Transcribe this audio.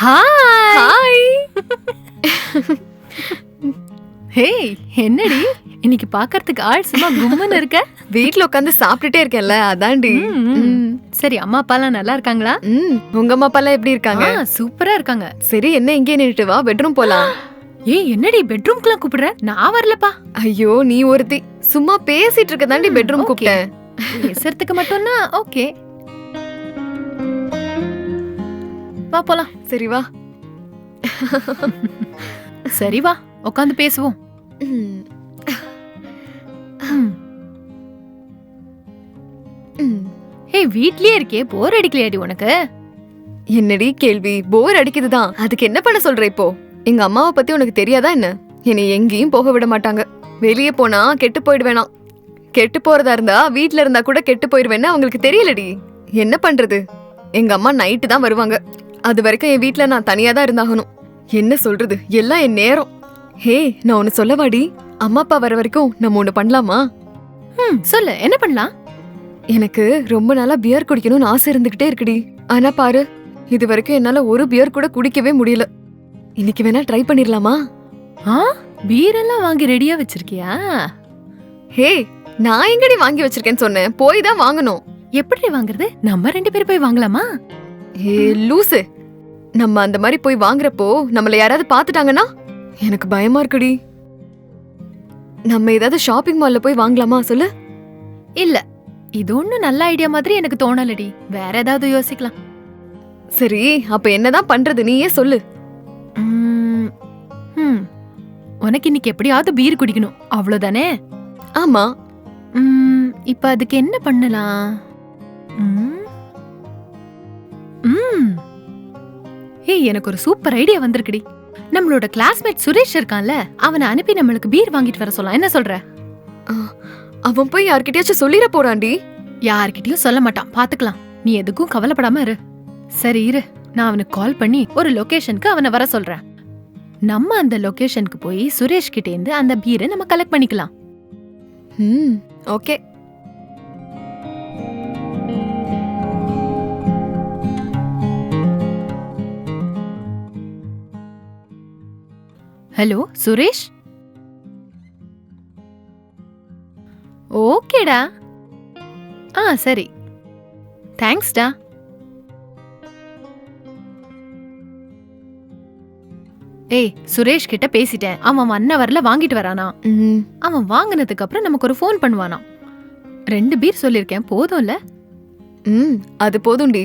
Hi. Hi. ஹே, என்னடி இன்னைக்கு பார்க்கிறதுக்கு ஆள் சும்மா கும்முன்னு இருக்க? வீட்ல உட்கார்ந்து சாப்பிட்டுட்டே இருக்கேன்ல, அதான்டி. சரி, அம்மா அப்பாலாம் நல்லா இருக்காங்களா? உங்க அம்மா அப்பாலாம் எப்படி இருக்காங்க? சூப்பரா இருக்காங்க. சரி, என்ன இங்கே நின்னுட்டு வா, பெட்ரூம் போலாம். ஏய், என்னடி பெட்ரூம்க்குலாம் கூப்பிடுற? நான் வரலப்பா. ஐயோ, நீ ஒருத்தி சும்மா பேசிட்டு இருக்க தாண்டி பெட்ரூம் கூப்பிட்டேன். பேசுறதுக்கு மட்டும்னா ஓகே. வா போலாம். சரி வா. சரி வா, உட்காந்து பேசுவோம். ஹே, வீட்லயே இருக்கே, போர் அடிக்கலையாடி உனக்கு? என்னடி கேள்வி, போர் அடிக்குதுதான். அதுக்கு என்ன பண்ண சொல்ற இப்போ? எங்க அம்மாவை பத்தி உனக்கு தெரியாதா என்ன? என்னை எங்கேயும் போக விட மாட்டாங்க. வெளியே போனா கெட்டு போயிடுவேனா. கெட்டு போறதா இருந்தா வீட்ல இருந்தா கூட கெட்டு போயிடுவேன்னு அவங்களுக்கு தெரியலடி. என்ன பண்றது? எங்க அம்மா நைட்டு தான் வருவாங்க. அது வரைக்கும் என் வீட்ல நான் தனியா தான் இருந்தாகணும். என்ன சொல்றது, எல்லாம் என் நேரம். ஹே, நான் ஒன்னு சொல்லவாடி. அம்மா அப்பா வர வரைக்கும் நம்ம ஒண்ணு பண்ணலாமா? சொல்லு, என்ன பண்ணலாம்? எனக்கு ரொம்ப நாளா பியர் குடிக்கணும்னு ஆசை இருந்துகிட்டே இருக்குடி. ஆனா பாரு, இது வரைக்கும் என்னால ஒரு பியர் கூட குடிக்கவே முடியல. இன்னைக்கு வேணா ட்ரை பண்ணிரலாமா? பீரெல்லாம் வாங்கி ரெடியா வச்சிருக்கியா? ஹே, நான் எங்கடி வாங்கி வச்சிருக்கேன்னு சொன்னேன், போய் தான் வாங்கணும். எப்படி வாங்குறது? நம்ம 2 பேரும் போய் வாங்கலாமா? ஏ லூசு, நம்ம அந்த மாதிரி போய் வாங்குறப்போ நம்மள யாராவது பாத்துட்டாங்கன்னா எனக்கு பயமா இருக்குடி. நம்ம ஏதாவது ஷாப்பிங் மால்ல போய் வாங்கலாமா சொல்லு? இல்ல, இது ஒண்ணும் நல்ல ஐடியா மாதிரி எனக்கு தோணலடி. வேற ஏதாவது யோசிக்கலாம். சரி, அப்ப என்னதான் பண்றது, நீயே சொல்லு. உனக்கு இன்னைக்கு எப்படியாவது பீர் குடிக்கணும், அவ்வளவுதானே? ஆமா. இப்ப அதுக்கு என்ன பண்ணலாம்? ஏய், எனக்கு ஒரு சூப்பர் ஐடியா வந்திருக்குடி. நம்மளோட கிளாஸ்மேட் சுரேஷ் இருக்கான்ல, அவனை அனுப்பி நம்மளுக்கு பீர் வாங்கிட்டு வர சொல்லலாம். என்ன சொல்ற? அவன் போய் யார்கிட்டயாச்சும் சொல்லிட போறான்டி. யார்கிட்டயும் சொல்ல மாட்டான், பாத்துக்கலாம். நீ எதுக்கும் கவலைப்படாம இரு. சரி இரு, நான் அவனுக்கு கால் பண்ணி ஒரு லொகேஷனுக்கு அவனை வர சொல்றேன். நம்ம அந்த லொகேஷனுக்கு போய் சுரேஷ் கிட்ட இருந்து அந்த பீரை நம்ம கலெக்ட் பண்ணிக்கலாம். ஓகே. ஹலோ சுரேஷ். ஓகேடா. சரி, தேங்க்ஸ்டா. ஏய், சுரேஷ் கிட்ட பேசிட்டேன். அவன் 1 ஹவர்ல வாங்கிட்டு வரானா. அவன் வாங்கினதுக்கு அப்புறம் நமக்கு ஒரு ஃபோன் பண்ணுவானா. 2 பீர் சொல்லிருக்கேன், போதும்ல? அது போதும்டி.